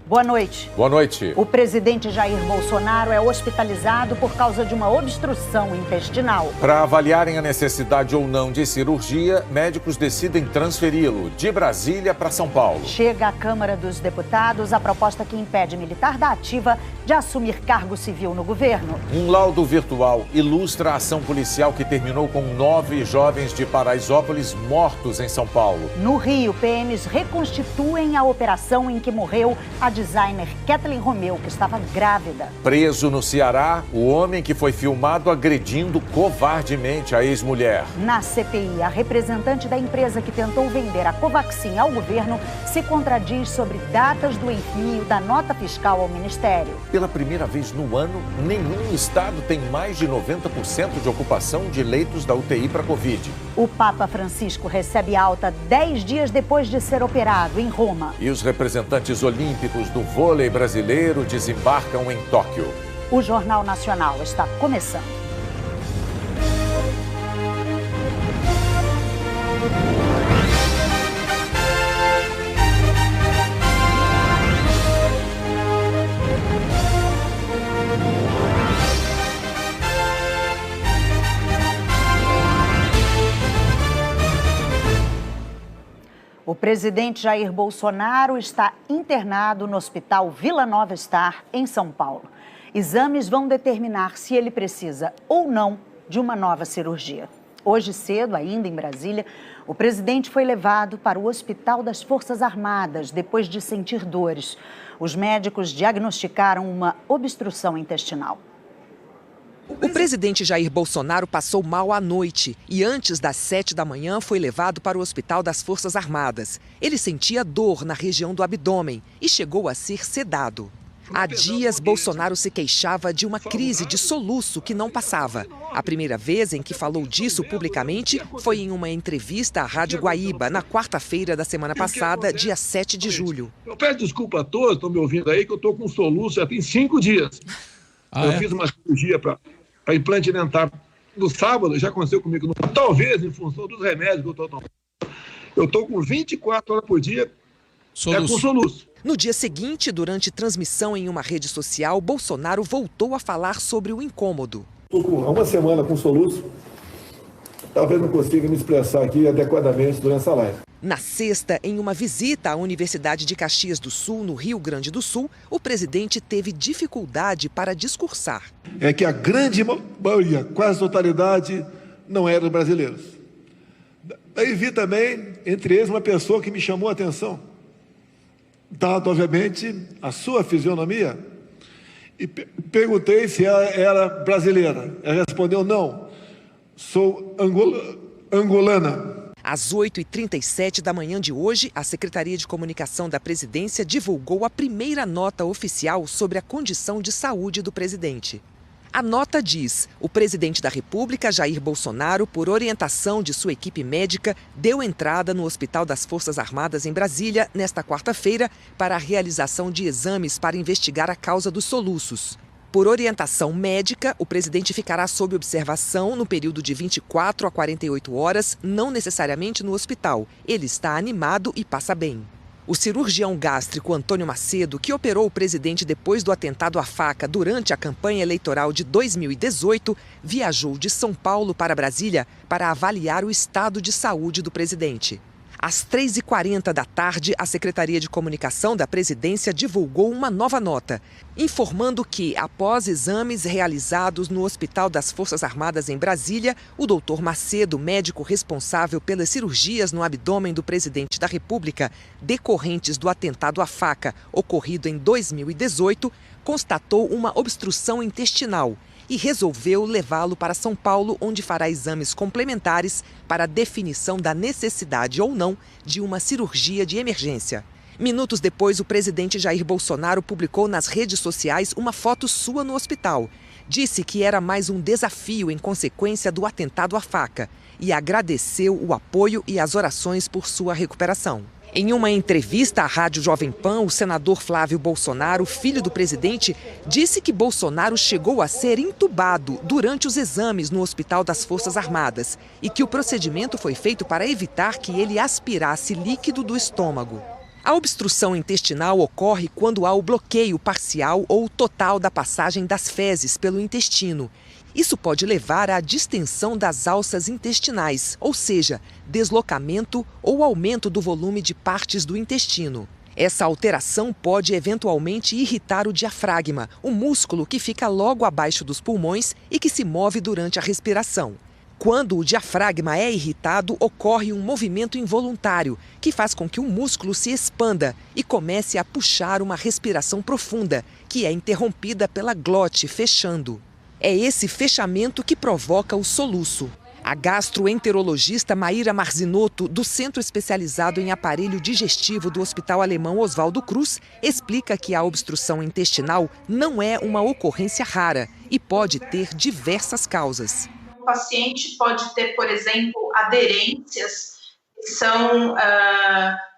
Boa noite. Boa noite. O presidente Jair Bolsonaro é hospitalizado por causa de uma obstrução intestinal. Para avaliarem a necessidade ou não de cirurgia, médicos decidem transferi-lo de Brasília para São Paulo. Chega à Câmara dos Deputados a proposta que impede militar da ativa de assumir cargo civil no governo. Um laudo virtual ilustra a ação policial que terminou com 9 jovens de Paraisópolis mortos em São Paulo. No Rio, PMs reconstituem a operação em que morreu a designer Kathleen Romeu, que estava grávida. Preso no Ceará, o homem que foi filmado agredindo covardemente a ex-mulher. Na CPI, a representante da empresa que tentou vender a Covaxin ao governo se contradiz sobre datas do envio da nota fiscal ao Ministério. Pela primeira vez no ano, nenhum estado tem mais de 90% de ocupação de leitos da UTI para Covid. O Papa Francisco recebe alta 10 dias depois de ser operado em Roma. E os representantes olímpicos do vôlei brasileiro desembarcam em Tóquio. O Jornal Nacional está começando. O presidente Jair Bolsonaro está internado no Hospital Vila Nova Star, em São Paulo. Exames vão determinar se ele precisa ou não de uma nova cirurgia. Hoje cedo, ainda em Brasília, o presidente foi levado para o Hospital das Forças Armadas depois de sentir dores. Os médicos diagnosticaram uma obstrução intestinal. O presidente Jair Bolsonaro passou mal à noite e antes das 7 da manhã foi levado para o Hospital das Forças Armadas. Ele sentia dor na região do abdômen e chegou a ser sedado. Há dias, Bolsonaro se queixava de uma crise de soluço que não passava. A primeira vez em que falou disso publicamente foi em uma entrevista à Rádio Guaíba, na quarta-feira da semana passada, dia 7 de julho. Eu peço desculpa a todos, estão me ouvindo aí, que eu estou com soluço já tem 5 dias. Eu fiz uma cirurgia para implante dentário no sábado, já aconteceu comigo. Talvez em função dos remédios que eu estou tomando. Eu estou com 24 horas por dia com soluço. No dia seguinte, durante transmissão em uma rede social, Bolsonaro voltou a falar sobre o incômodo. Estou há uma semana com soluço. Talvez não consiga me expressar aqui adequadamente durante essa live. Na sexta, em uma visita à Universidade de Caxias do Sul, no Rio Grande do Sul, o presidente teve dificuldade para discursar. É que a grande maioria, quase totalidade, não eram brasileiros. Daí vi também, entre eles, uma pessoa que me chamou a atenção. Dado, obviamente, a sua fisionomia, e perguntei se ela era brasileira. Ela respondeu, não, sou angolana. Às 8h37 da manhã de hoje, a Secretaria de Comunicação da Presidência divulgou a primeira nota oficial sobre a condição de saúde do presidente. A nota diz: o presidente da República, Jair Bolsonaro, por orientação de sua equipe médica, deu entrada no Hospital das Forças Armadas em Brasília nesta quarta-feira para a realização de exames para investigar a causa dos soluços. Por orientação médica, o presidente ficará sob observação no período de 24 a 48 horas, não necessariamente no hospital. Ele está animado e passa bem. O cirurgião gástrico Antônio Macedo, que operou o presidente depois do atentado à faca durante a campanha eleitoral de 2018, viajou de São Paulo para Brasília para avaliar o estado de saúde do presidente. Às 3h40 da tarde, a Secretaria de Comunicação da Presidência divulgou uma nova nota, informando que, após exames realizados no Hospital das Forças Armadas em Brasília, o doutor Macedo, médico responsável pelas cirurgias no abdômen do presidente da República, decorrentes do atentado à faca ocorrido em 2018, constatou uma obstrução intestinal e resolveu levá-lo para São Paulo, onde fará exames complementares para a definição da necessidade ou não de uma cirurgia de emergência. Minutos depois, o presidente Jair Bolsonaro publicou nas redes sociais uma foto sua no hospital. Disse que era mais um desafio em consequência do atentado à faca e agradeceu o apoio e as orações por sua recuperação. Em uma entrevista à Rádio Jovem Pan, o senador Flávio Bolsonaro, filho do presidente, disse que Bolsonaro chegou a ser entubado durante os exames no Hospital das Forças Armadas e que o procedimento foi feito para evitar que ele aspirasse líquido do estômago. A obstrução intestinal ocorre quando há o bloqueio parcial ou total da passagem das fezes pelo intestino. Isso pode levar à distensão das alças intestinais, ou seja, deslocamento ou aumento do volume de partes do intestino. Essa alteração pode eventualmente irritar o diafragma, o músculo que fica logo abaixo dos pulmões e que se move durante a respiração. Quando o diafragma é irritado, ocorre um movimento involuntário, que faz com que o músculo se expanda e comece a puxar uma respiração profunda, que é interrompida pela glote fechando. É esse fechamento que provoca o soluço. A gastroenterologista Maíra Marzinotto, do Centro Especializado em Aparelho Digestivo do Hospital Alemão Oswaldo Cruz, explica que a obstrução intestinal não é uma ocorrência rara e pode ter diversas causas. O paciente pode ter, por exemplo, aderências que são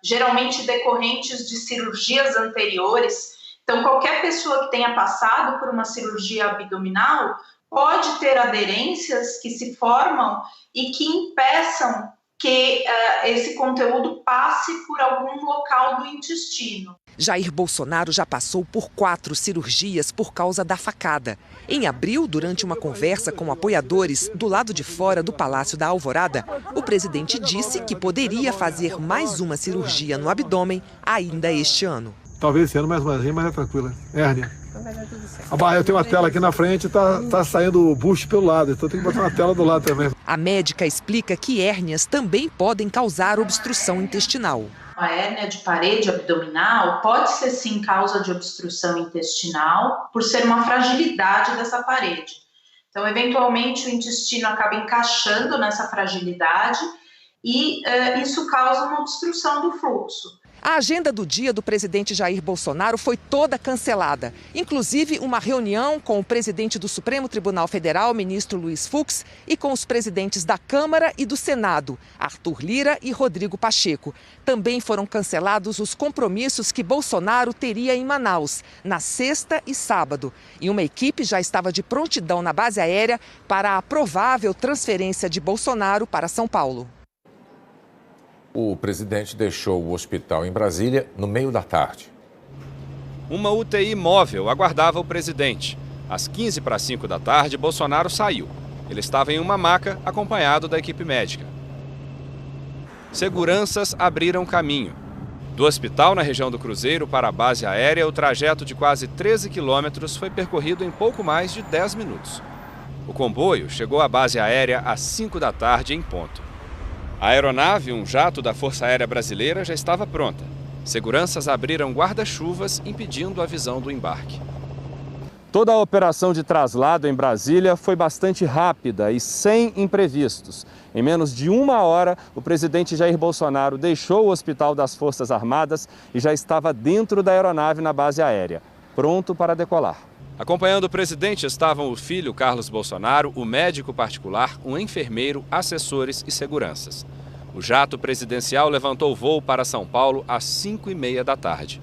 geralmente decorrentes de cirurgias anteriores. Então, qualquer pessoa que tenha passado por uma cirurgia abdominal pode ter aderências que se formam e que impeçam que esse conteúdo passe por algum local do intestino. Jair Bolsonaro já passou por 4 cirurgias por causa da facada. Em abril, durante uma conversa com apoiadores do lado de fora do Palácio da Alvorada, o presidente disse que poderia fazer mais uma cirurgia no abdômen ainda este ano. Talvez esse ano mais uma vez, mas é tranquila. Hérnia. Eu tenho uma tela aqui na frente e tá saindo o bucho pelo lado, então tem que botar uma tela do lado também. A médica explica que hérnias também podem causar obstrução intestinal. A hérnia de parede abdominal pode ser sim causa de obstrução intestinal por ser uma fragilidade dessa parede. Então, eventualmente, o intestino acaba encaixando nessa fragilidade e isso causa uma obstrução do fluxo. A agenda do dia do presidente Jair Bolsonaro foi toda cancelada, inclusive uma reunião com o presidente do Supremo Tribunal Federal, ministro Luiz Fux, e com os presidentes da Câmara e do Senado, Arthur Lira e Rodrigo Pacheco. Também foram cancelados os compromissos que Bolsonaro teria em Manaus, na sexta e sábado. E uma equipe já estava de prontidão na base aérea para a provável transferência de Bolsonaro para São Paulo. O presidente deixou o hospital em Brasília no meio da tarde. Uma UTI móvel aguardava o presidente. Às 4:45 da tarde, Bolsonaro saiu. Ele estava em uma maca, acompanhado da equipe médica. Seguranças abriram caminho. Do hospital na região do Cruzeiro para a base aérea, o trajeto de quase 13 quilômetros foi percorrido em pouco mais de 10 minutos. O comboio chegou à base aérea às 5 da tarde em ponto. A aeronave, um jato da Força Aérea Brasileira, já estava pronta. Seguranças abriram guarda-chuvas, impedindo a visão do embarque. Toda a operação de traslado em Brasília foi bastante rápida e sem imprevistos. Em menos de 1 hora, o presidente Jair Bolsonaro deixou o Hospital das Forças Armadas e já estava dentro da aeronave na base aérea, pronto para decolar. Acompanhando o presidente estavam o filho Carlos Bolsonaro, o médico particular, um enfermeiro, assessores e seguranças. O jato presidencial levantou voo para São Paulo às 5:30 da tarde.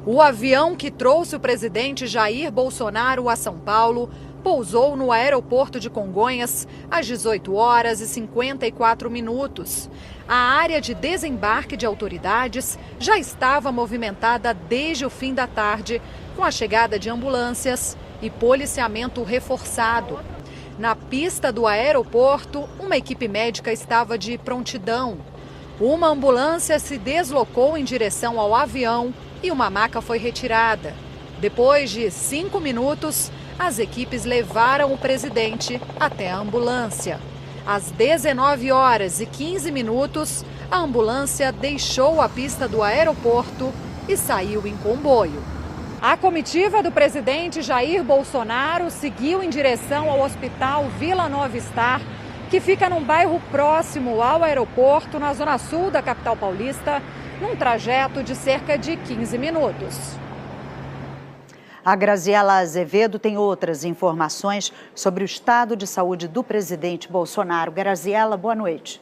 O avião que trouxe o presidente Jair Bolsonaro a São Paulo pousou no aeroporto de Congonhas às 18h54. A área de desembarque de autoridades já estava movimentada desde o fim da tarde, com a chegada de ambulâncias e policiamento reforçado. Na pista do aeroporto, uma equipe médica estava de prontidão. Uma ambulância se deslocou em direção ao avião e uma maca foi retirada. Depois de 5 minutos, as equipes levaram o presidente até a ambulância. Às 19h15, a ambulância deixou a pista do aeroporto e saiu em comboio. A comitiva do presidente Jair Bolsonaro seguiu em direção ao Hospital Vila Nova Star, que fica num bairro próximo ao aeroporto, na zona sul da capital paulista, num trajeto de cerca de 15 minutos. A Graziela Azevedo tem outras informações sobre o estado de saúde do presidente Bolsonaro. Graziela, boa noite.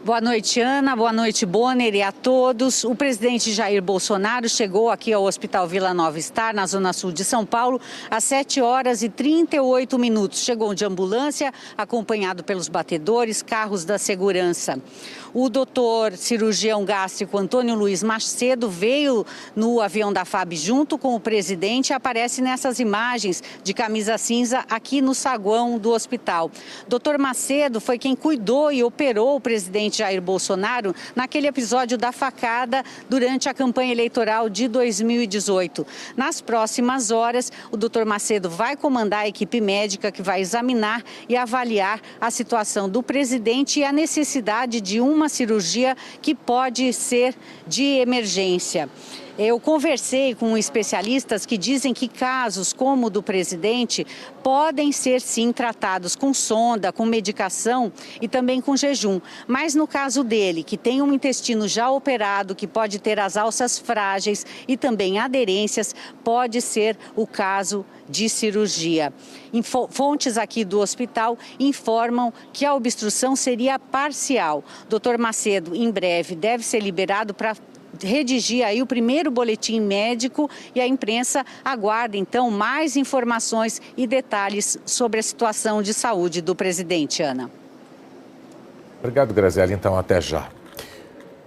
Boa noite, Ana. Boa noite, Bonner, e a todos. O presidente Jair Bolsonaro chegou aqui ao Hospital Vila Nova Star, na Zona Sul de São Paulo, às 7h38. Chegou de ambulância, acompanhado pelos batedores, carros da segurança. O doutor cirurgião gástrico Antônio Luiz Macedo veio no avião da FAB junto com o presidente e aparece nessas imagens de camisa cinza aqui no saguão do hospital. Doutor Macedo foi quem cuidou e operou o presidente Jair Bolsonaro naquele episódio da facada durante a campanha eleitoral de 2018. Nas próximas horas, o doutor Macedo vai comandar a equipe médica que vai examinar e avaliar a situação do presidente e a necessidade de uma cirurgia que pode ser de emergência. Eu conversei com especialistas que dizem que casos como o do presidente podem ser sim tratados com sonda, com medicação e também com jejum. Mas no caso dele, que tem um intestino já operado, que pode ter as alças frágeis e também aderências, pode ser o caso de cirurgia. Fontes aqui do hospital informam que a obstrução seria parcial. Dr. Macedo, em breve, deve ser liberado para redigir aí o primeiro boletim médico e a imprensa aguarda, então, mais informações e detalhes sobre a situação de saúde do presidente. Ana. Obrigado, Graziela. Então, até já.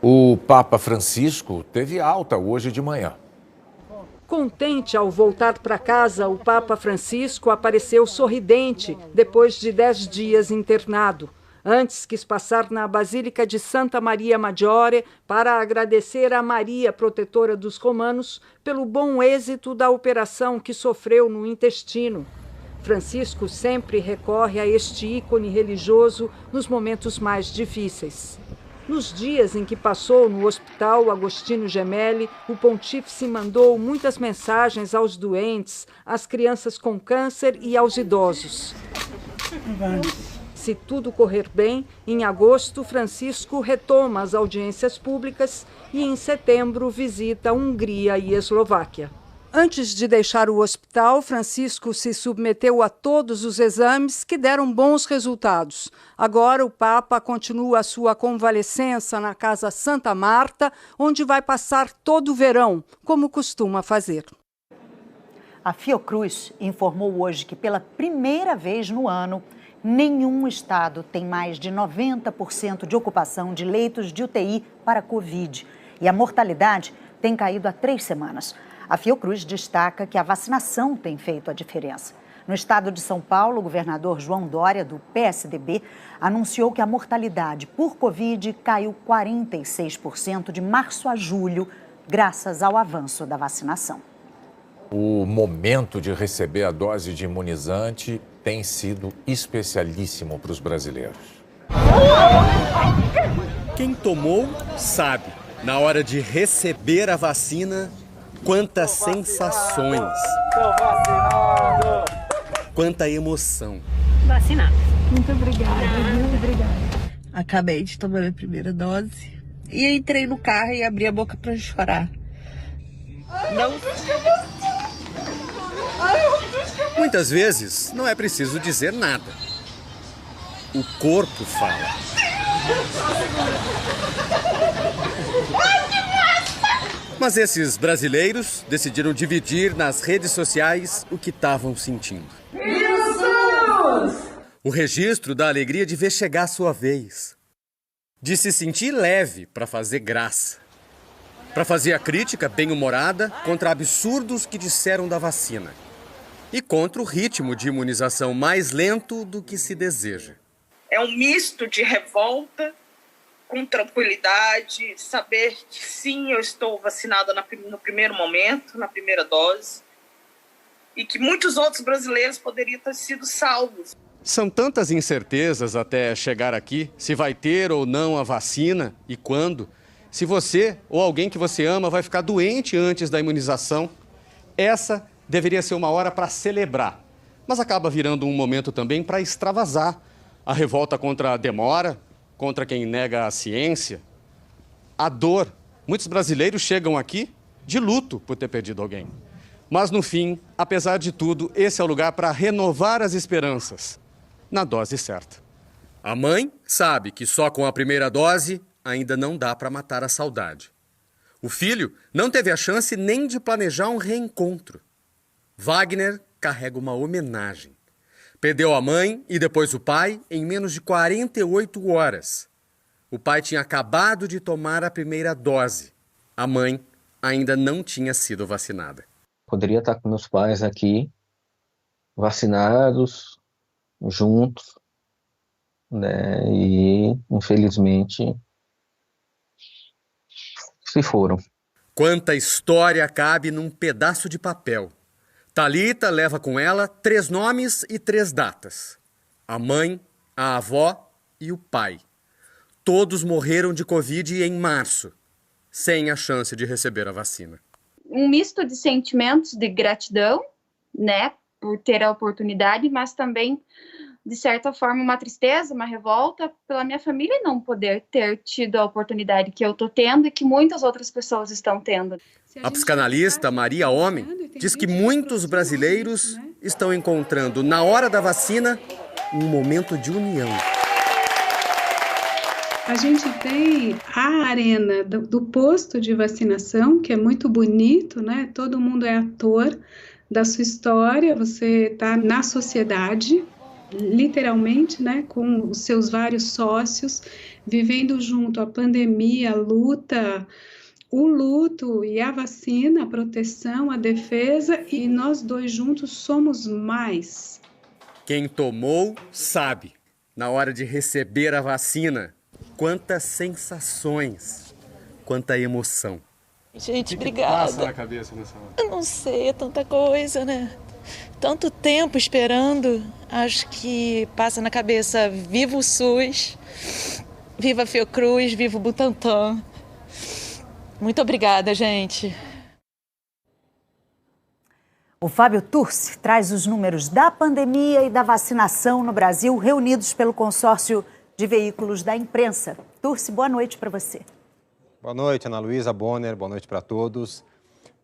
O Papa Francisco teve alta hoje de manhã. Contente ao voltar para casa, o Papa Francisco apareceu sorridente depois de 10 dias internado. Antes quis passar na Basílica de Santa Maria Maggiore para agradecer a Maria, protetora dos romanos, pelo bom êxito da operação que sofreu no intestino. Francisco sempre recorre a este ícone religioso nos momentos mais difíceis. Nos dias em que passou no Hospital Agostinho Gemelli, o pontífice mandou muitas mensagens aos doentes, às crianças com câncer e aos idosos. Se tudo correr bem, em agosto, Francisco retoma as audiências públicas e, em setembro, visita a Hungria e a Eslováquia. Antes de deixar o hospital, Francisco se submeteu a todos os exames que deram bons resultados. Agora, o Papa continua a sua convalescença na Casa Santa Marta, onde vai passar todo o verão, como costuma fazer. A Fiocruz informou hoje que, pela primeira vez no ano, nenhum estado tem mais de 90% de ocupação de leitos de UTI para Covid. E a mortalidade tem caído há 3 semanas. A Fiocruz destaca que a vacinação tem feito a diferença. No estado de São Paulo, o governador João Dória, do PSDB, anunciou que a mortalidade por Covid caiu 46% de março a julho, graças ao avanço da vacinação. O momento de receber a dose de imunizante tem sido especialíssimo para os brasileiros. Quem tomou, sabe. Na hora de receber a vacina, quantas sensações. Quanta emoção. Vacinado. Muito obrigada, muito obrigada. Acabei de tomar minha primeira dose e entrei no carro e abri a boca para chorar. Não. Muitas vezes não é preciso dizer nada. O corpo fala. Mas esses brasileiros decidiram dividir nas redes sociais o que estavam sentindo. Jesus! O registro da alegria de ver chegar a sua vez. De se sentir leve para fazer graça. Para fazer a crítica bem-humorada contra absurdos que disseram da vacina. E contra o ritmo de imunização mais lento do que se deseja. É um misto de revolta com tranquilidade, saber que sim, eu estou vacinada no primeiro momento, na primeira dose, e que muitos outros brasileiros poderiam ter sido salvos. São tantas incertezas até chegar aqui, se vai ter ou não a vacina e quando, se você ou alguém que você ama vai ficar doente antes da imunização. Essa deveria ser uma hora para celebrar, mas acaba virando um momento também para extravasar a revolta contra a demora, contra quem nega a ciência, a dor. Muitos brasileiros chegam aqui de luto por ter perdido alguém. Mas, no fim, apesar de tudo, esse é o lugar para renovar as esperanças, na dose certa. A mãe sabe que só com a primeira dose ainda não dá para matar a saudade. O filho não teve a chance nem de planejar um reencontro. Wagner carrega uma homenagem. Perdeu a mãe e depois o pai em menos de 48 horas. O pai tinha acabado de tomar a primeira dose. A mãe ainda não tinha sido vacinada. Poderia estar com meus pais aqui, vacinados, juntos, né? E, infelizmente, se foram. Quanta história cabe num pedaço de papel. Thalita leva com ela 3 nomes e 3 datas. A mãe, a avó e o pai. Todos morreram de Covid em março, sem a chance de receber a vacina. Um misto de sentimentos de gratidão, né, por ter a oportunidade, mas também, de certa forma, uma tristeza, uma revolta pela minha família não poder ter tido a oportunidade que eu estou tendo e que muitas outras pessoas estão tendo. A psicanalista Maria Homem diz que muitos brasileiros estão encontrando, na hora da vacina, um momento de união. A gente tem a arena do posto de vacinação, que é muito bonito, né? Todo mundo é ator da sua história, você está na sociedade, literalmente, né? Com os seus vários sócios, vivendo junto a pandemia, a luta, o luto e a vacina, a proteção, a defesa, e nós dois juntos somos mais. Quem tomou, sabe. Na hora de receber a vacina, quantas sensações, quanta emoção. Gente, obrigada. O que passa na cabeça nessa hora? Eu não sei, é tanta coisa, né? Tanto tempo esperando. Acho que passa na cabeça, viva o SUS, viva a Fiocruz, viva o Butantan. Muito obrigada, gente. O Fábio Turci traz os números da pandemia e da vacinação no Brasil, reunidos pelo consórcio de veículos da imprensa. Turci, boa noite para você. Boa noite, Ana Luísa, Bonner, boa noite para todos.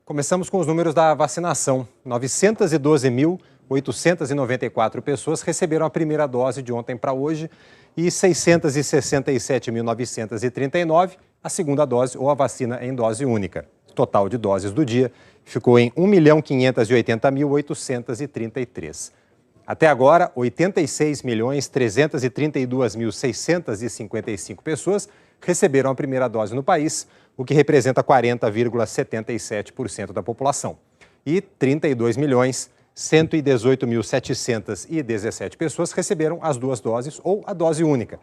Começamos com os números da vacinação. 912.894 pessoas receberam a primeira dose de ontem para hoje e 667.939 a segunda dose ou a vacina em dose única. O total de doses do dia ficou em 1.580.833. Até agora, 86.332.655 pessoas receberam a primeira dose no país, o que representa 40,77% da população. E 32.118.717 pessoas receberam as 2 doses ou a dose única.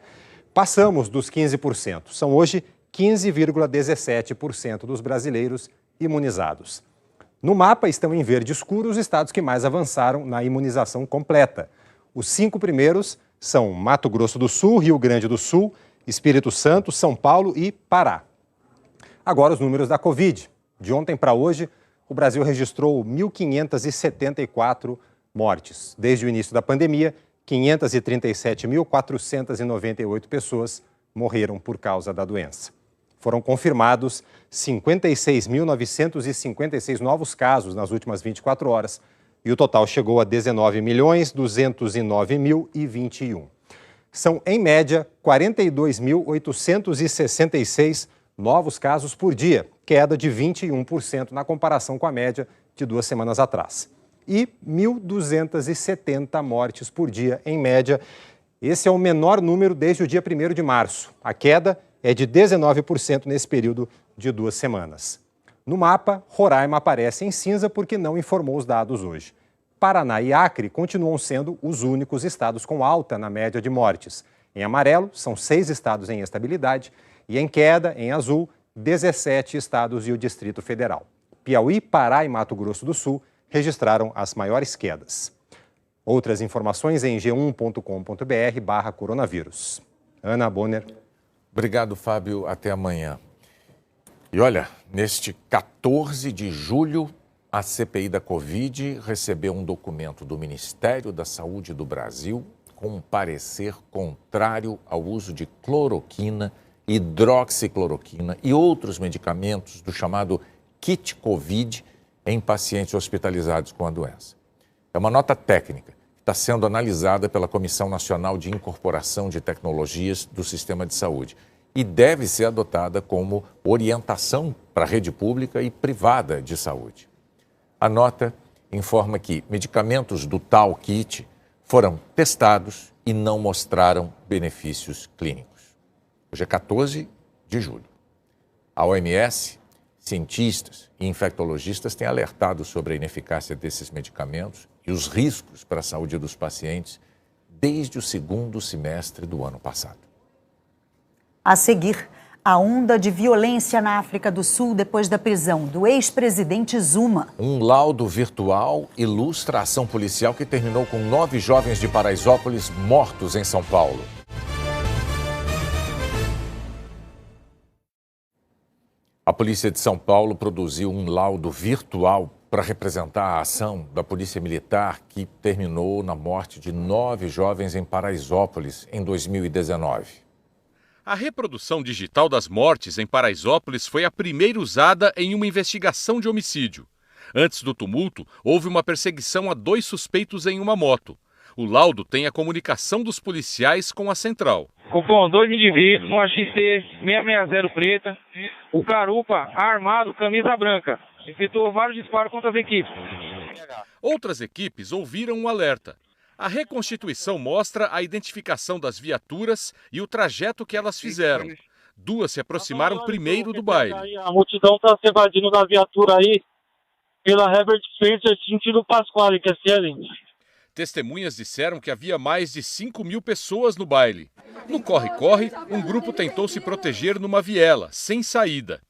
Passamos dos 15%. São hoje 15,17% dos brasileiros imunizados. No mapa estão em verde escuro os estados que mais avançaram na imunização completa. Os 5 primeiros são Mato Grosso do Sul, Rio Grande do Sul, Espírito Santo, São Paulo e Pará. Agora os números da Covid. De ontem para hoje, o Brasil registrou 1.574 mortes. Desde o início da pandemia, 537.498 pessoas morreram por causa da doença. Foram confirmados 56.956 novos casos nas últimas 24 horas e o total chegou a 19.209.021. São, em média, 42.866 novos casos por dia, queda de 21% na comparação com a média de 2 semanas atrás. E 1.270 mortes por dia, em média. Esse é o menor número desde o dia 1º de março. A queda é de 19% nesse período de 2 semanas. No mapa, Roraima aparece em cinza porque não informou os dados hoje. Paraná e Acre continuam sendo os únicos estados com alta na média de mortes. Em amarelo, são 6 estados em estabilidade e em queda, em azul, 17 estados e o Distrito Federal. Piauí, Pará e Mato Grosso do Sul registraram as maiores quedas. Outras informações em g1.com.br/coronavírus. Ana, Bonner. Obrigado, Fábio. Até amanhã. E olha, neste 14 de julho, a CPI da Covid recebeu um documento do Ministério da Saúde do Brasil com um parecer contrário ao uso de cloroquina, hidroxicloroquina e outros medicamentos do chamado kit Covid em pacientes hospitalizados com a doença. É uma nota técnica que está sendo analisada pela Comissão Nacional de Incorporação de Tecnologias do Sistema de Saúde e deve ser adotada como orientação para a rede pública e privada de saúde. A nota informa que medicamentos do tal kit foram testados e não mostraram benefícios clínicos. Hoje é 14 de julho. A OMS, cientistas e infectologistas têm alertado sobre a ineficácia desses medicamentos e os riscos para a saúde dos pacientes desde o segundo semestre do ano passado. A seguir, a onda de violência na África do Sul depois da prisão do ex-presidente Zuma. Um laudo virtual ilustra a ação policial que terminou com 9 jovens de Paraisópolis mortos em São Paulo. A polícia de São Paulo produziu um laudo virtual para representar a ação da Polícia Militar que terminou na morte de 9 jovens em Paraisópolis em 2019. A reprodução digital das mortes em Paraisópolis foi a primeira usada em uma investigação de homicídio. Antes do tumulto, houve uma perseguição a 2 suspeitos em uma moto. O laudo tem a comunicação dos policiais com a central. Cupom 2 indivíduos, uma XT 660 preta, o garupa armado, camisa branca. Efetuou vários disparos contra as equipes. Outras equipes ouviram um alerta. A reconstituição mostra a identificação das viaturas e o trajeto que elas fizeram. 2 se aproximaram primeiro do baile. A multidão está se evadindo da viatura aí pela Herbert Spencer, sentido Pasquale, que é excelente. Testemunhas disseram que havia mais de 5.000 pessoas no baile. No corre-corre, um grupo tentou se proteger numa viela, sem saída.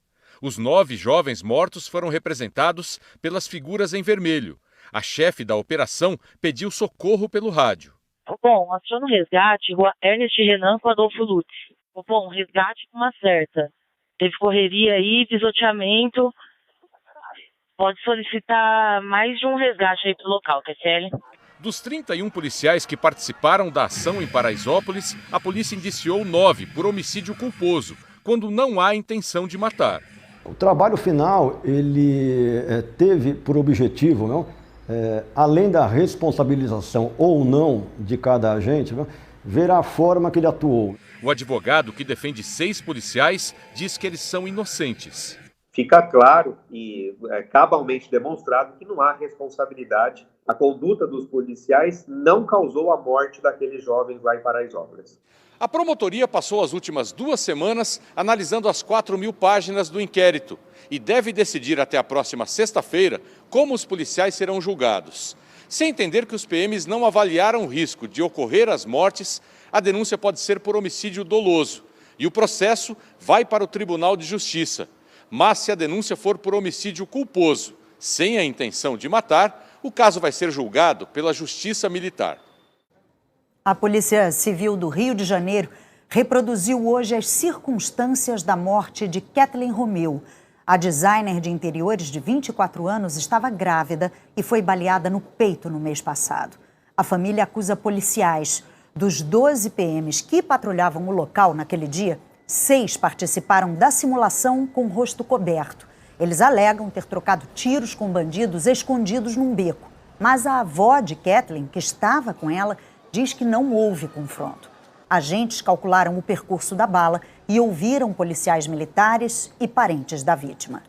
Os 9 jovens mortos foram representados pelas figuras em vermelho. A chefe da operação pediu socorro pelo rádio. Bom, aciona o resgate, rua Ernest Renan com Adolfo Lutz. Bom, resgate com uma certa. Teve correria aí, pisoteamento. Pode solicitar mais de um resgate aí pro local, TCL. Dos 31 policiais que participaram da ação em Paraisópolis, a polícia indiciou 9 por homicídio culposo, quando não há intenção de matar. O trabalho final, ele teve por objetivo, não? Além da responsabilização ou não de cada agente, ver a forma que ele atuou. O advogado, que defende 6 policiais, diz que eles são inocentes. Fica claro e cabalmente demonstrado que não há responsabilidade. A conduta dos policiais não causou a morte daqueles jovens lá em Paraisópolis. A promotoria passou as últimas 2 semanas analisando as 4.000 páginas do inquérito e deve decidir até a próxima sexta-feira como os policiais serão julgados. Se entender que os PMs não avaliaram o risco de ocorrer as mortes, a denúncia pode ser por homicídio doloso e o processo vai para o Tribunal de Justiça. Mas se a denúncia for por homicídio culposo, sem a intenção de matar, o caso vai ser julgado pela Justiça Militar. A Polícia Civil do Rio de Janeiro reproduziu hoje as circunstâncias da morte de Kathleen Romeu. A designer de interiores de 24 anos estava grávida e foi baleada no peito no mês passado. A família acusa policiais. Dos 12 PMs que patrulhavam o local naquele dia, 6 participaram da simulação com o rosto coberto. Eles alegam ter trocado tiros com bandidos escondidos num beco. Mas a avó de Kathleen, que estava com ela, diz que não houve confronto. Agentes calcularam o percurso da bala e ouviram policiais militares e parentes da vítima.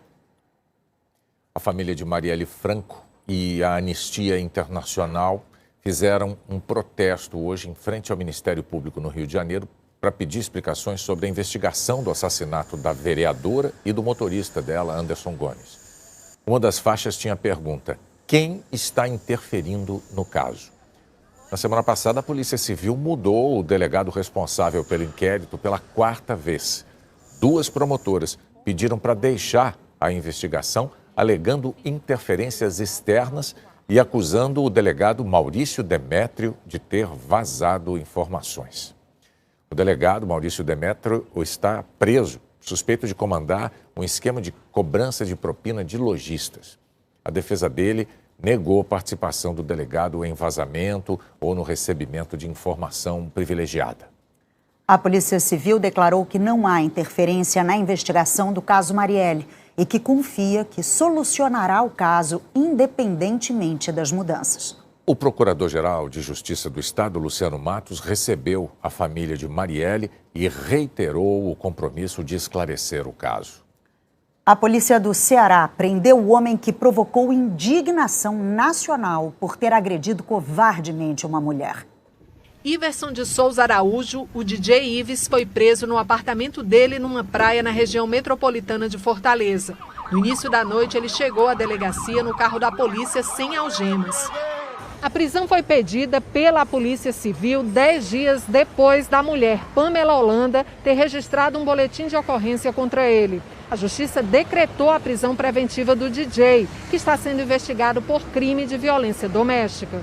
A família de Marielle Franco e a Anistia Internacional fizeram um protesto hoje em frente ao Ministério Público no Rio de Janeiro para pedir explicações sobre a investigação do assassinato da vereadora e do motorista dela, Anderson Gomes. Uma das faixas tinha a pergunta: quem está interferindo no caso? Na semana passada, a Polícia Civil mudou o delegado responsável pelo inquérito pela 4ª vez. 2 promotoras pediram para deixar a investigação, alegando interferências externas e acusando o delegado Maurício Demétrio de ter vazado informações. O delegado Maurício Demétrio está preso, suspeito de comandar um esquema de cobrança de propina de lojistas. A defesa dele negou participação do delegado em vazamento ou no recebimento de informação privilegiada. A Polícia Civil declarou que não há interferência na investigação do caso Marielle e que confia que solucionará o caso independentemente das mudanças. O Procurador-Geral de Justiça do Estado, Luciano Matos, recebeu a família de Marielle e reiterou o compromisso de esclarecer o caso. A polícia do Ceará prendeu o homem que provocou indignação nacional por ter agredido covardemente uma mulher. Iverson de Souza Araújo, o DJ Ives, foi preso no apartamento dele numa praia na região metropolitana de Fortaleza. No início da noite, ele chegou à delegacia no carro da polícia sem algemas. A prisão foi pedida pela Polícia Civil 10 dias depois da mulher, Pamela Holanda, ter registrado um boletim de ocorrência contra ele. A Justiça decretou a prisão preventiva do DJ, que está sendo investigado por crime de violência doméstica.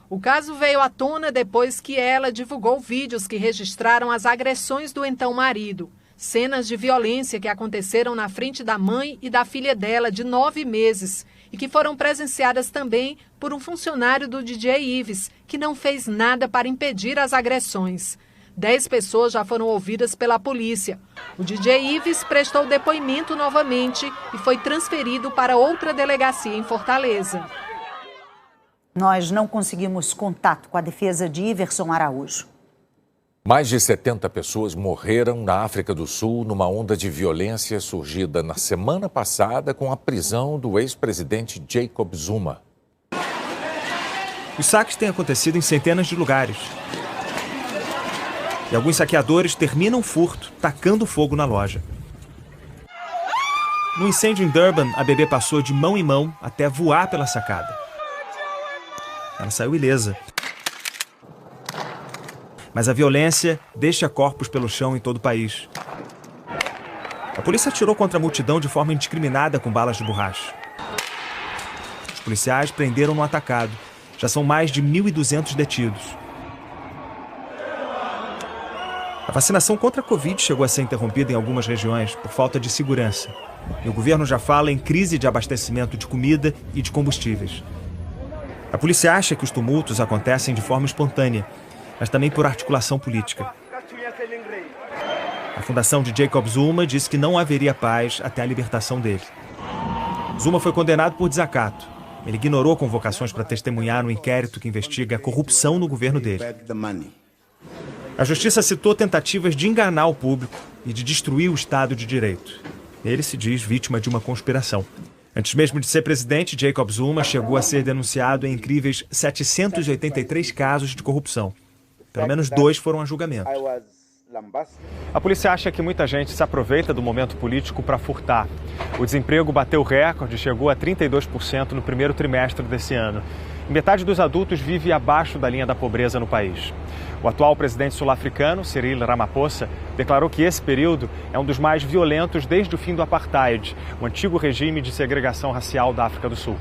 O caso veio à tona depois que ela divulgou vídeos que registraram as agressões do então marido. Cenas de violência que aconteceram na frente da mãe e da filha dela, de 9 meses, e que foram presenciadas também por um funcionário do DJ Ives, que não fez nada para impedir as agressões. 10 pessoas já foram ouvidas pela polícia. O DJ Ives prestou depoimento novamente e foi transferido para outra delegacia em Fortaleza. Nós não conseguimos contato com a defesa de Iverson Araújo. Mais de 70 pessoas morreram na África do Sul numa onda de violência surgida na semana passada com a prisão do ex-presidente Jacob Zuma. Os saques têm acontecido em centenas de lugares. E alguns saqueadores terminam o furto tacando fogo na loja. No incêndio em Durban, a bebê passou de mão em mão até voar pela sacada. Ela saiu ilesa. Mas a violência deixa corpos pelo chão em todo o país. A polícia atirou contra a multidão de forma indiscriminada com balas de borracha. Os policiais prenderam no atacado. Já são mais de 1.200 detidos. A vacinação contra a Covid chegou a ser interrompida em algumas regiões por falta de segurança. E o governo já fala em crise de abastecimento de comida e de combustíveis. A polícia acha que os tumultos acontecem de forma espontânea, mas também por articulação política. A fundação de Jacob Zuma disse que não haveria paz até a libertação dele. Zuma foi condenado por desacato. Ele ignorou convocações para testemunhar no inquérito que investiga a corrupção no governo dele. A justiça citou tentativas de enganar o público e de destruir o Estado de Direito. Ele se diz vítima de uma conspiração. Antes mesmo de ser presidente, Jacob Zuma chegou a ser denunciado em incríveis 783 casos de corrupção. Pelo menos 2 foram a julgamento. A polícia acha que muita gente se aproveita do momento político para furtar. O desemprego bateu recorde e chegou a 32% no primeiro trimestre desse ano. Metade dos adultos vive abaixo da linha da pobreza no país. O atual presidente sul-africano, Cyril Ramaphosa, declarou que esse período é um dos mais violentos desde o fim do apartheid, o antigo regime de segregação racial da África do Sul.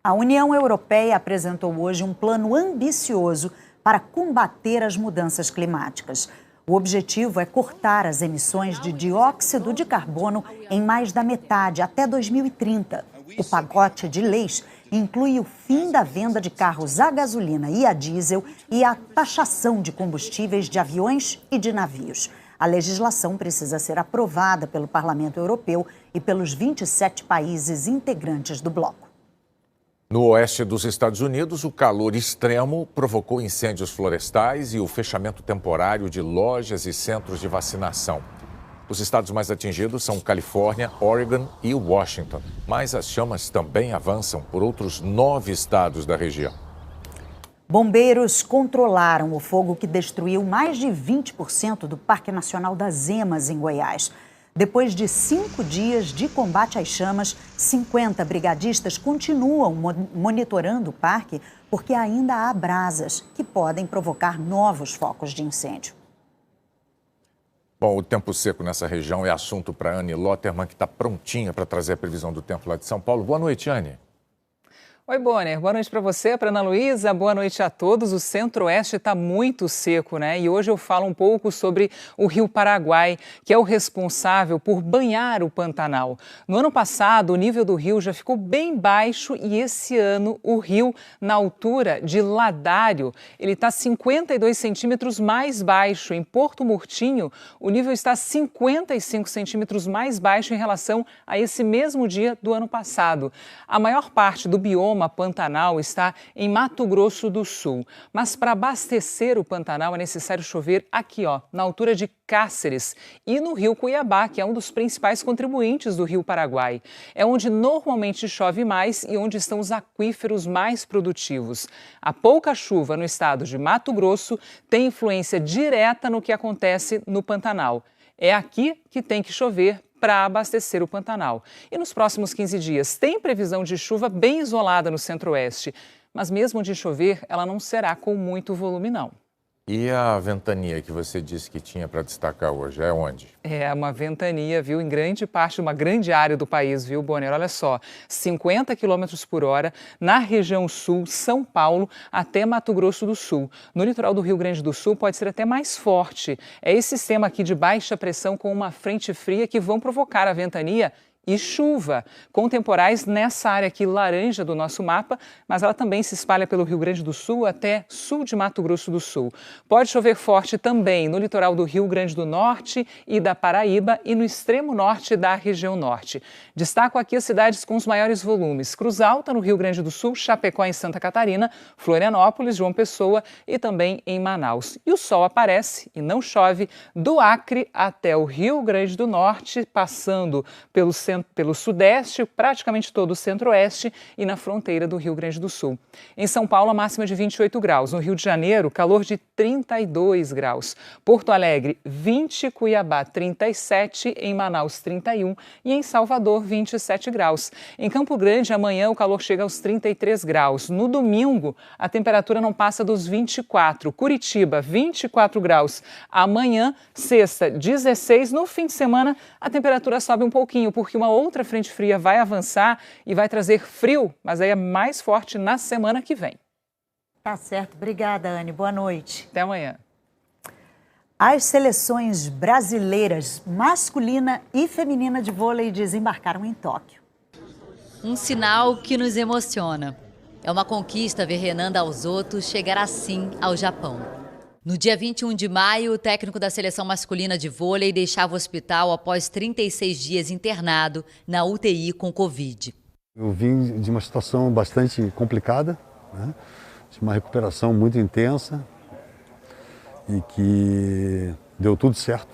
A União Europeia apresentou hoje um plano ambicioso para combater as mudanças climáticas. O objetivo é cortar as emissões de dióxido de carbono em mais da metade até 2030. O pacote de leis inclui o fim da venda de carros a gasolina e a diesel e a taxação de combustíveis de aviões e de navios. A legislação precisa ser aprovada pelo Parlamento Europeu e pelos 27 países integrantes do bloco. No oeste dos Estados Unidos, o calor extremo provocou incêndios florestais e o fechamento temporário de lojas e centros de vacinação. Os estados mais atingidos são Califórnia, Oregon e Washington, mas as chamas também avançam por outros 9 estados da região. Bombeiros controlaram o fogo que destruiu mais de 20% do Parque Nacional das Emas, em Goiás. Depois de 5 dias de combate às chamas, 50 brigadistas continuam monitorando o parque porque ainda há brasas que podem provocar novos focos de incêndio. Bom, o tempo seco nessa região é assunto para Anne Lotterman, que está prontinha para trazer a previsão do tempo lá de São Paulo. Boa noite, Anne. Oi, Bonner. Boa noite para você, para Ana Luísa. Boa noite a todos. O Centro-Oeste está muito seco, né? E hoje eu falo um pouco sobre o Rio Paraguai, que é o responsável por banhar o Pantanal. No ano passado, o nível do rio já ficou bem baixo e esse ano o rio, na altura de Ladário, ele está 52 centímetros mais baixo. Em Porto Murtinho, o nível está 55 centímetros mais baixo em relação a esse mesmo dia do ano passado. A maior parte do bioma bioma Pantanal está em Mato Grosso do Sul. Mas para abastecer o Pantanal é necessário chover aqui, ó, na altura de Cáceres e no rio Cuiabá, que é um dos principais contribuintes do rio Paraguai. É onde normalmente chove mais e onde estão os aquíferos mais produtivos. A pouca chuva no estado de Mato Grosso tem influência direta no que acontece no Pantanal. É aqui que tem que chover para abastecer o Pantanal. E nos próximos 15 dias tem previsão de chuva bem isolada no centro-oeste. Mas mesmo de chover, ela não será com muito volume, não. E a ventania que você disse que tinha para destacar hoje, é onde? É uma ventania, viu, em grande parte, uma grande área do país, viu, Bonner? Olha só, 50 km por hora na região sul, São Paulo, até Mato Grosso do Sul. No litoral do Rio Grande do Sul pode ser até mais forte. É esse sistema aqui de baixa pressão com uma frente fria que vão provocar a ventania e chuva, com temporais nessa área aqui laranja do nosso mapa, mas ela também se espalha pelo Rio Grande do Sul até sul de Mato Grosso do Sul. Pode chover forte também no litoral do Rio Grande do Norte e da Paraíba e no extremo norte da região norte. Destaco aqui as cidades com os maiores volumes: Cruz Alta, no Rio Grande do Sul, Chapecó, em Santa Catarina, Florianópolis, João Pessoa e também em Manaus. E o sol aparece e não chove do Acre até o Rio Grande do Norte, passando pelo sudeste, praticamente todo o centro-oeste e na fronteira do Rio Grande do Sul. Em São Paulo, a máxima de 28 graus. No Rio de Janeiro, calor de 32 graus. Porto Alegre, 20, Cuiabá, 37, em Manaus, 31 e em Salvador, 27 graus. Em Campo Grande, amanhã o calor chega aos 33 graus. No domingo, a temperatura não passa dos 24. Curitiba, 24 graus. Amanhã, sexta, 16. No fim de semana, a temperatura sobe um pouquinho, porque uma outra frente fria vai avançar e vai trazer frio, mas aí é mais forte na semana que vem. Tá certo. Obrigada, Anne. Boa noite. Até amanhã. As seleções brasileiras masculina e feminina de vôlei desembarcaram em Tóquio. Um sinal que nos emociona. É uma conquista ver Renan Dalzotto chegar assim ao Japão. No dia 21 de maio, o técnico da seleção masculina de vôlei deixava o hospital após 36 dias internado na UTI com Covid. Eu vim de uma situação bastante complicada, né? De uma recuperação muito intensa e que deu tudo certo.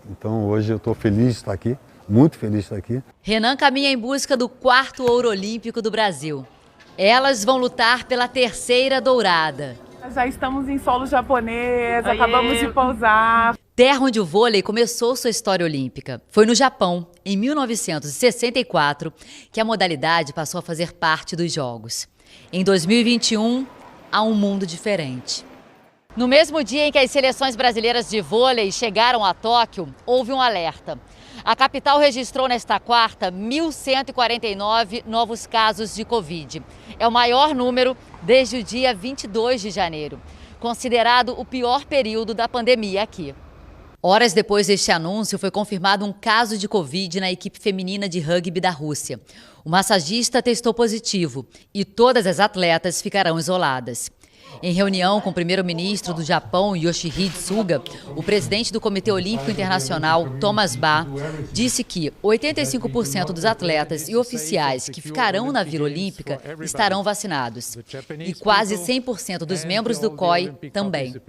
Então hoje eu estou feliz de estar aqui, muito feliz de estar aqui. Renan caminha em busca do 4º ouro olímpico do Brasil. Elas vão lutar pela 3ª dourada. Já estamos em solo japonês, acabamos de pousar. Terra onde o vôlei começou sua história olímpica. Foi no Japão, em 1964, que a modalidade passou a fazer parte dos Jogos. Em 2021, há um mundo diferente. No mesmo dia em que as seleções brasileiras de vôlei chegaram a Tóquio, houve um alerta. A capital registrou nesta quarta 1.149 novos casos de Covid. É o maior número desde o dia 22 de janeiro, considerado o pior período da pandemia aqui. Horas depois deste anúncio, foi confirmado um caso de Covid na equipe feminina de rugby da Rússia. O massagista testou positivo e todas as atletas ficarão isoladas. Em reunião com o primeiro-ministro do Japão, Yoshihide Suga, o presidente do Comitê Olímpico Internacional, Thomas Bach, disse que 85% dos atletas e oficiais que ficarão na Vila Olímpica estarão vacinados. E quase 100% dos membros do COI também.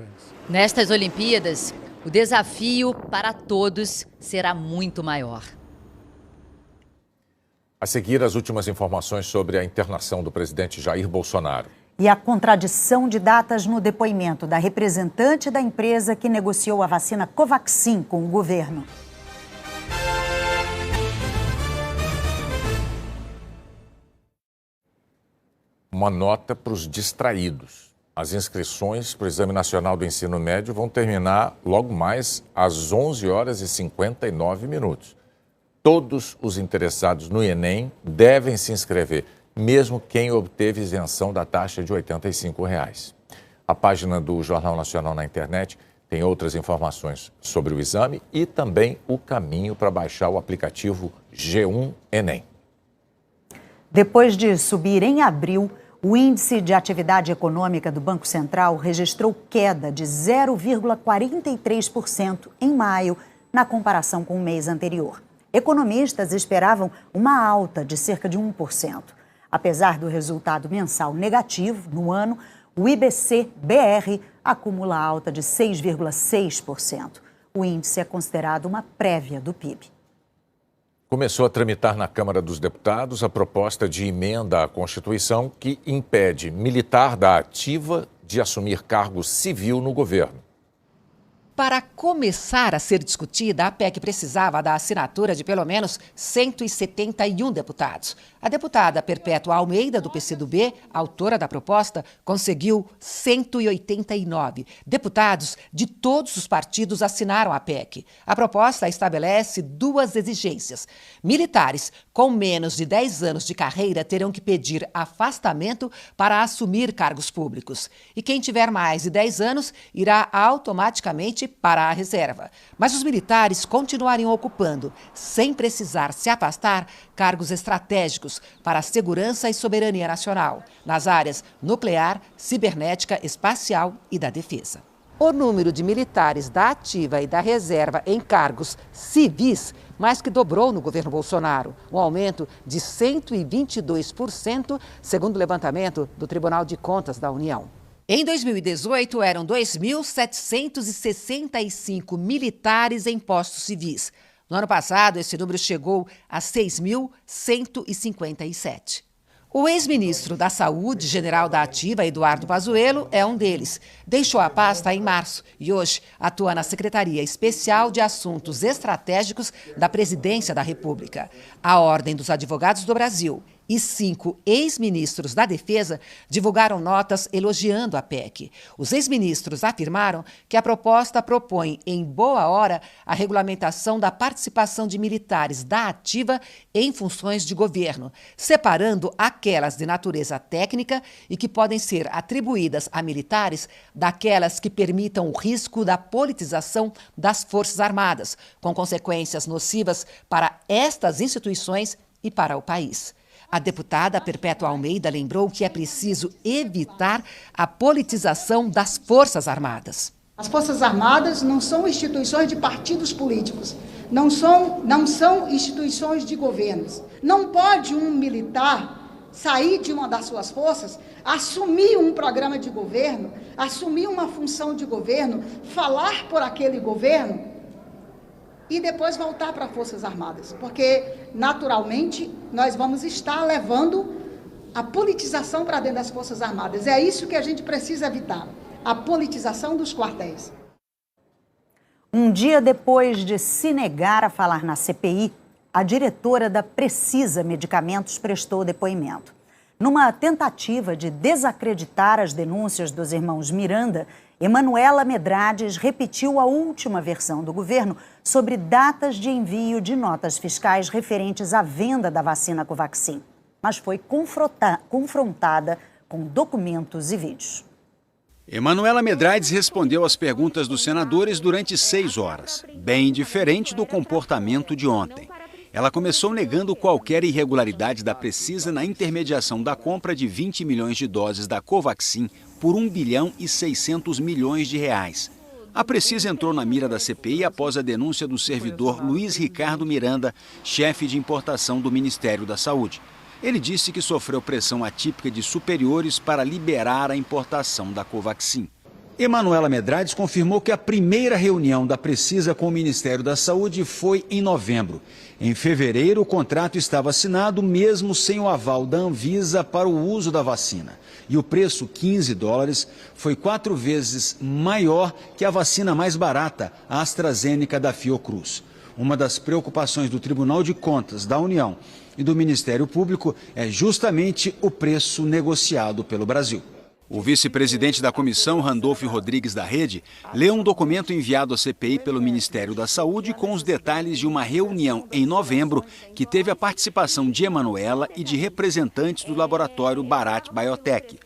Nestas Olimpíadas, o desafio para todos será muito maior. A seguir, as últimas informações sobre a internação do presidente Jair Bolsonaro. E a contradição de datas no depoimento da representante da empresa que negociou a vacina Covaxin com o governo. Uma nota para os distraídos. As inscrições para o Exame Nacional do Ensino Médio vão terminar logo mais às 11h59. Todos os interessados no Enem devem se inscrever, mesmo quem obteve isenção da taxa de R$ 85. A página do Jornal Nacional na internet tem outras informações sobre o exame e também o caminho para baixar o aplicativo G1 Enem. Depois de subir em abril, o índice de atividade econômica do Banco Central registrou queda de 0,43% em maio, na comparação com o mês anterior. Economistas esperavam uma alta de cerca de 1%. Apesar do resultado mensal negativo no ano, o IBC-BR acumula alta de 6,6%. O índice é considerado uma prévia do PIB. Começou a tramitar na Câmara dos Deputados a proposta de emenda à Constituição que impede militar da ativa de assumir cargo civil no governo. Para começar a ser discutida, a PEC precisava da assinatura de pelo menos 171 deputados. A deputada Perpétua Almeida, do PCdoB, autora da proposta, conseguiu 189. Deputados de todos os partidos assinaram a PEC. A proposta estabelece duas exigências. Militares com menos de 10 anos de carreira terão que pedir afastamento para assumir cargos públicos. E quem tiver mais de 10 anos irá automaticamente para a reserva. Mas os militares continuariam ocupando, sem precisar se afastar, cargos estratégicos para a segurança e soberania nacional, nas áreas nuclear, cibernética, espacial e da defesa. O número de militares da ativa e da reserva em cargos civis mais que dobrou no governo Bolsonaro, um aumento de 122%, segundo o levantamento do Tribunal de Contas da União. Em 2018, eram 2.765 militares em postos civis. No ano passado, esse número chegou a 6.157. O ex-ministro da Saúde, general da ativa, Eduardo Pazuello, é um deles. Deixou a pasta em março e hoje atua na Secretaria Especial de Assuntos Estratégicos da Presidência da República. A Ordem dos Advogados do Brasil e 5 ex-ministros da Defesa divulgaram notas elogiando a PEC. Os ex-ministros afirmaram que a proposta propõe, em boa hora, a regulamentação da participação de militares da ativa em funções de governo, separando aquelas de natureza técnica e que podem ser atribuídas a militares daquelas que permitam o risco da politização das Forças Armadas, com consequências nocivas para estas instituições e para o país. A deputada Perpétua Almeida lembrou que é preciso evitar a politização das Forças Armadas. As Forças Armadas não são instituições de partidos políticos, não são instituições de governos. Não pode um militar sair de uma das suas forças, assumir um programa de governo, assumir uma função de governo, falar por aquele governo e depois voltar para as Forças Armadas, porque, naturalmente, nós vamos estar levando a politização para dentro das Forças Armadas. É isso que a gente precisa evitar, a politização dos quartéis. Um dia depois de se negar a falar na CPI, a diretora da Precisa Medicamentos prestou depoimento. Numa tentativa de desacreditar as denúncias dos irmãos Miranda, Emanuela Medrades repetiu a última versão do governo sobre datas de envio de notas fiscais referentes à venda da vacina Covaxin, mas foi confrontada com documentos e vídeos. Emanuela Medrades respondeu às perguntas dos senadores durante 6 horas, bem diferente do comportamento de ontem. Ela começou negando qualquer irregularidade da Precisa na intermediação da compra de 20 milhões de doses da Covaxin por 1 bilhão e 600 milhões de reais. A Precisa entrou na mira da CPI após a denúncia do servidor Luiz Ricardo Miranda, chefe de importação do Ministério da Saúde. Ele disse que sofreu pressão atípica de superiores para liberar a importação da Covaxin. Emanuela Medrades confirmou que a primeira reunião da Precisa com o Ministério da Saúde foi em novembro. Em fevereiro, o contrato estava assinado mesmo sem o aval da Anvisa para o uso da vacina. E o preço, $15, foi 4 vezes maior que a vacina mais barata, a AstraZeneca da Fiocruz. Uma das preocupações do Tribunal de Contas da União e do Ministério Público é justamente o preço negociado pelo Brasil. O vice-presidente da comissão, Randolfo Rodrigues da Rede, leu um documento enviado à CPI pelo Ministério da Saúde com os detalhes de uma reunião em novembro que teve a participação de Emanuela e de representantes do laboratório Bharat Biotech.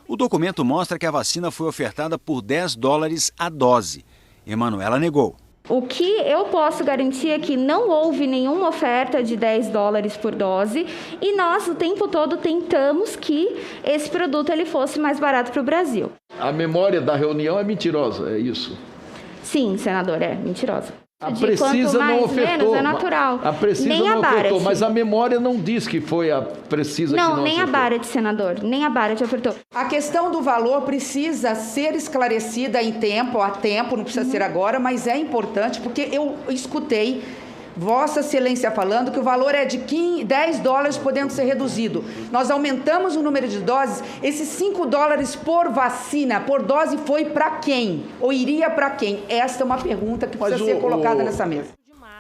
O documento mostra que a vacina foi ofertada por $10 a dose. Emanuela negou. O que eu posso garantir é que não houve nenhuma oferta de $10 por dose e nós o tempo todo tentamos que esse produto ele fosse mais barato para o Brasil. A memória da reunião é mentirosa, é isso? Sim, senador, é mentirosa. A Precisa não ofertou. Menos, é natural. A Precisa nem não a Barat. ofertou, mas a memória não diz que foi a Precisa que não nem ofertou. a Barat, senador. Nem a Barat ofertou. A questão do valor precisa ser esclarecida a tempo, não precisa ser agora, mas é importante porque eu escutei Vossa Excelência falando que o valor é de $10 podendo ser reduzido. Nós aumentamos o número de doses, esses $5 por vacina, por dose, foi para quem? Ou iria para quem? Esta é uma pergunta que precisa ser colocada nessa mesa.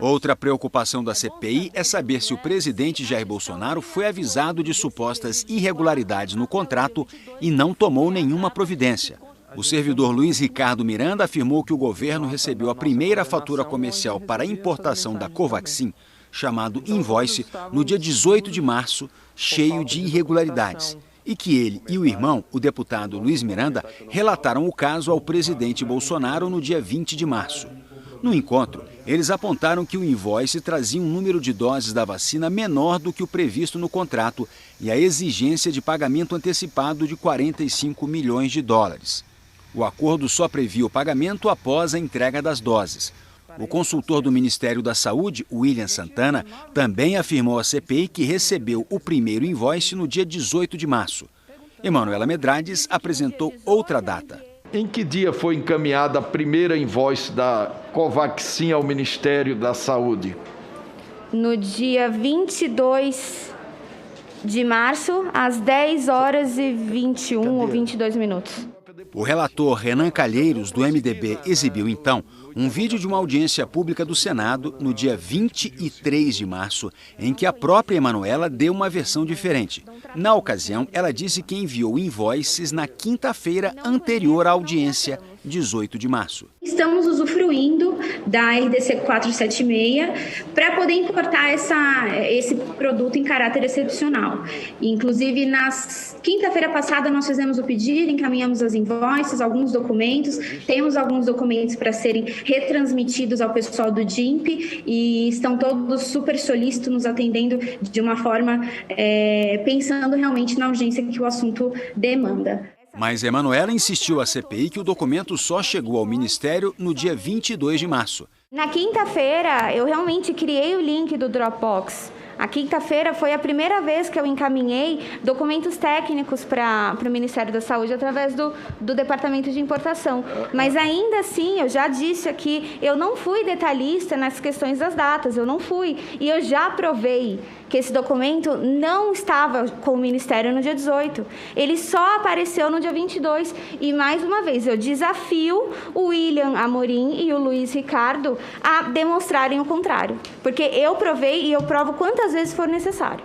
Outra preocupação da CPI é saber se o presidente Jair Bolsonaro foi avisado de supostas irregularidades no contrato e não tomou nenhuma providência. O servidor Luiz Ricardo Miranda afirmou que o governo recebeu a primeira fatura comercial para a importação da Covaxin, chamado invoice, no dia 18 de março, cheio de irregularidades. E que ele e o irmão, o deputado Luiz Miranda, relataram o caso ao presidente Bolsonaro no dia 20 de março. No encontro, eles apontaram que o invoice trazia um número de doses da vacina menor do que o previsto no contrato e a exigência de pagamento antecipado de $45 milhões. O acordo só previa o pagamento após a entrega das doses. O consultor do Ministério da Saúde, William Santana, também afirmou à CPI que recebeu o primeiro invoice no dia 18 de março. Emanuela Medrades apresentou outra data. Em que dia foi encaminhada a primeira invoice da Covaxin ao Ministério da Saúde? No dia 22 de março, às 10h21 ou 22 minutos. O relator Renan Calheiros, do MDB, exibiu então um vídeo de uma audiência pública do Senado no dia 23 de março, em que a própria Emanuela deu uma versão diferente. Na ocasião, ela disse que enviou invoices na quinta-feira anterior à audiência, 18 de março. Estamos usufruindo da RDC 476 para poder importar esse produto em caráter excepcional. Inclusive, na quinta-feira passada, nós fizemos o pedido, encaminhamos as invoices, alguns documentos, temos alguns documentos para serem retransmitidos ao pessoal do DIMP e estão todos super solícitos, nos atendendo de uma forma pensando realmente na urgência que o assunto demanda. Mas Emanuela insistiu à CPI que o documento só chegou ao Ministério no dia 22 de março. Na quinta-feira, eu realmente criei o link do Dropbox. A quinta-feira foi a primeira vez que eu encaminhei documentos técnicos para o Ministério da Saúde através do Departamento de Importação. Mas ainda assim, eu já disse aqui, eu não fui detalhista nas questões das datas, eu não fui. E eu já provei que esse documento não estava com o Ministério no dia 18. Ele só apareceu no dia 22. E, mais uma vez, eu desafio o William Amorim e o Luiz Ricardo a demonstrarem o contrário. Porque eu provei e eu provo quantas vezes for necessário.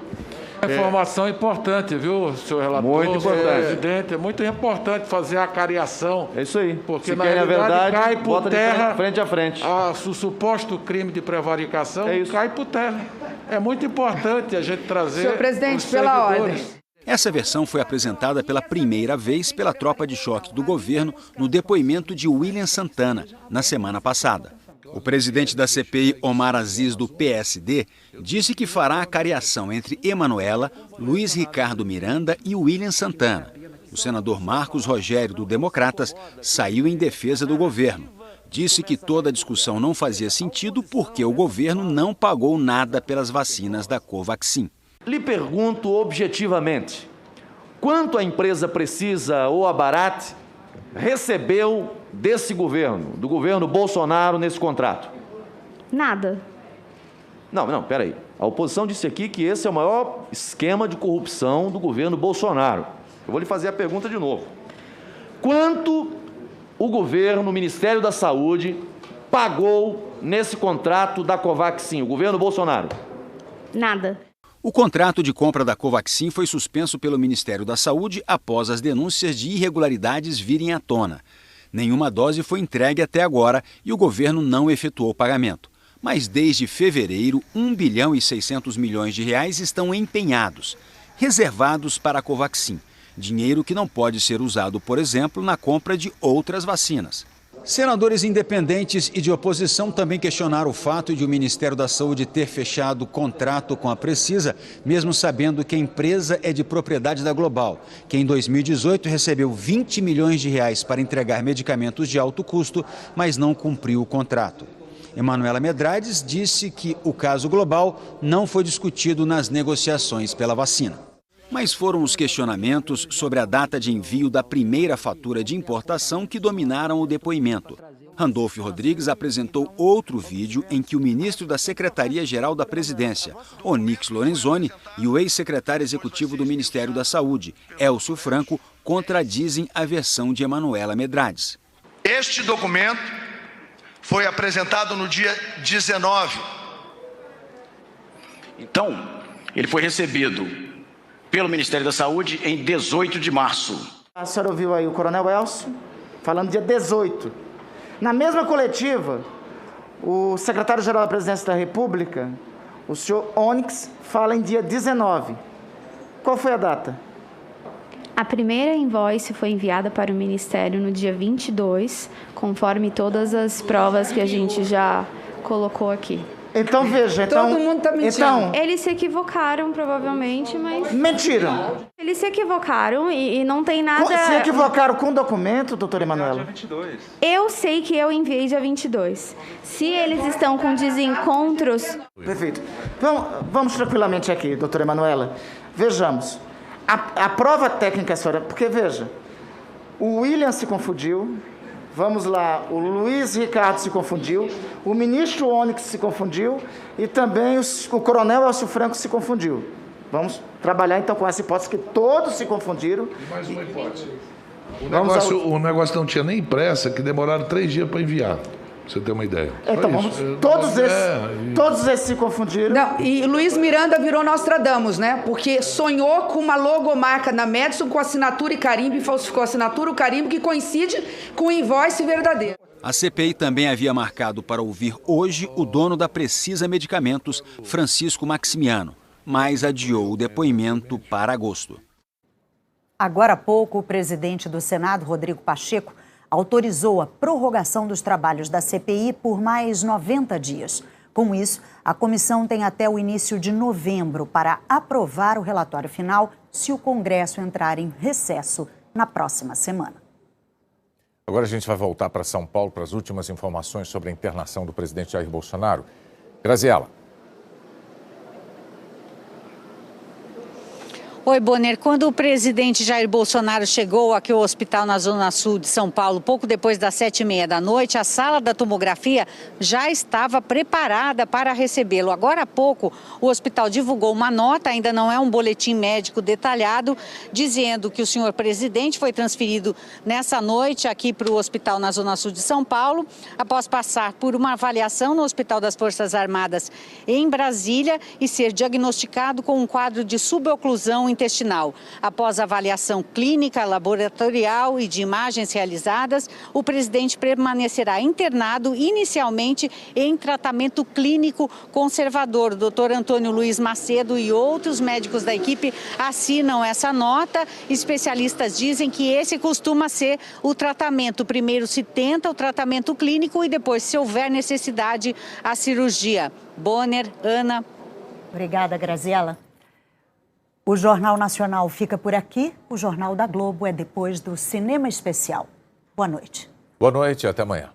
Informação importante, viu, senhor relator? Muito importante. Presidente, é muito importante fazer a cariação. É isso aí. Porque, se na querem realidade, a verdade, cai por terra, frente a frente. O suposto crime de prevaricação cai por terra. É muito importante a gente trazer. Senhor presidente, pela ordem. Essa versão foi apresentada pela primeira vez pela tropa de choque do governo no depoimento de William Santana, na semana passada. O presidente da CPI, Omar Aziz, do PSD, disse que fará a cariação entre Emanuela, Luiz Ricardo Miranda e William Santana. O senador Marcos Rogério, do Democratas, saiu em defesa do governo. Disse que toda a discussão não fazia sentido porque o governo não pagou nada pelas vacinas da Covaxin. Lhe pergunto objetivamente, quanto a empresa Precisa ou a Barat recebeu desse governo, do governo Bolsonaro, nesse contrato? Nada. Não, peraí. A oposição disse aqui que esse é o maior esquema de corrupção do governo Bolsonaro. Eu vou lhe fazer a pergunta de novo. Quanto o governo, o Ministério da Saúde, pagou nesse contrato da Covaxin, o governo Bolsonaro? Nada. O contrato de compra da Covaxin foi suspenso pelo Ministério da Saúde após as denúncias de irregularidades virem à tona. Nenhuma dose foi entregue até agora e o governo não efetuou o pagamento. Mas desde fevereiro, 1 bilhão e 600 milhões de reais estão empenhados, reservados para a Covaxin. Dinheiro que não pode ser usado, por exemplo, na compra de outras vacinas. Senadores independentes e de oposição também questionaram o fato de o Ministério da Saúde ter fechado contrato com a Precisa, mesmo sabendo que a empresa é de propriedade da Global, que em 2018 recebeu 20 milhões de reais para entregar medicamentos de alto custo, mas não cumpriu o contrato. Emanuela Medrades disse que o caso global não foi discutido nas negociações pela vacina. Mas foram os questionamentos sobre a data de envio da primeira fatura de importação que dominaram o depoimento. Randolfo Rodrigues apresentou outro vídeo em que o ministro da Secretaria-Geral da Presidência, Onyx Lorenzoni, e o ex-secretário executivo do Ministério da Saúde, Elcio Franco, contradizem a versão de Emanuela Medrades. Este documento foi apresentado no dia 19. Então, ele foi recebido pelo Ministério da Saúde em 18 de março. A senhora ouviu aí o coronel Elcio falando dia 18. Na mesma coletiva, o secretário-geral da Presidência da República, o senhor Onyx, fala em dia 19. Qual foi a data? A primeira invoice foi enviada para o Ministério no dia 22, conforme todas as provas que a gente já colocou aqui. Então, veja, todo mundo está mentindo. Então, eles se equivocaram, provavelmente, mas... Mentiram. Eles se equivocaram e não tem nada... Se equivocaram com o documento, doutora Emanuela? Dia 22. Eu sei que eu enviei dia 22. Se eles estão com desencontros... Perfeito. Vamos tranquilamente aqui, doutora Emanuela. Vejamos. A prova técnica, senhora... Porque, veja, o William se confundiu... Vamos lá, o Luiz Ricardo se confundiu, o ministro Onyx se confundiu e também o coronel Elcio Franco se confundiu. Vamos trabalhar então com essa hipótese que todos se confundiram. E mais uma hipótese. O negócio não tinha nem pressa, que demoraram 3 dias para enviar. Pra você ter uma ideia. Então, todos esses se confundiram. Não, e Luiz Miranda virou Nostradamus, né? Porque sonhou com uma logomarca na Madison com assinatura e carimbo e falsificou a assinatura, o carimbo, que coincide com o invoice verdadeiro. A CPI também havia marcado para ouvir hoje o dono da Precisa Medicamentos, Francisco Maximiano, mas adiou o depoimento para agosto. Agora há pouco, o presidente do Senado, Rodrigo Pacheco, autorizou a prorrogação dos trabalhos da CPI por mais 90 dias. Com isso, a comissão tem até o início de novembro para aprovar o relatório final se o Congresso entrar em recesso na próxima semana. Agora a gente vai voltar para São Paulo para as últimas informações sobre a internação do presidente Jair Bolsonaro. Graziela. Oi, Bonner. Quando o presidente Jair Bolsonaro chegou aqui ao hospital na Zona Sul de São Paulo, pouco depois das 7h30 da noite, a sala da tomografia já estava preparada para recebê-lo. Agora há pouco, o hospital divulgou uma nota, ainda não é um boletim médico detalhado, dizendo que o senhor presidente foi transferido nessa noite aqui para o hospital na Zona Sul de São Paulo, após passar por uma avaliação no Hospital das Forças Armadas em Brasília e ser diagnosticado com um quadro de suboclusão intestinal. Após avaliação clínica, laboratorial e de imagens realizadas, o presidente permanecerá internado inicialmente em tratamento clínico conservador. O doutor Antônio Luiz Macedo e outros médicos da equipe assinam essa nota. Especialistas dizem que esse costuma ser o tratamento. Primeiro se tenta o tratamento clínico e depois, se houver necessidade, a cirurgia. Bonner, Ana. Obrigada, Graziela. O Jornal Nacional fica por aqui. O Jornal da Globo é depois do Cinema Especial. Boa noite. Boa noite e até amanhã.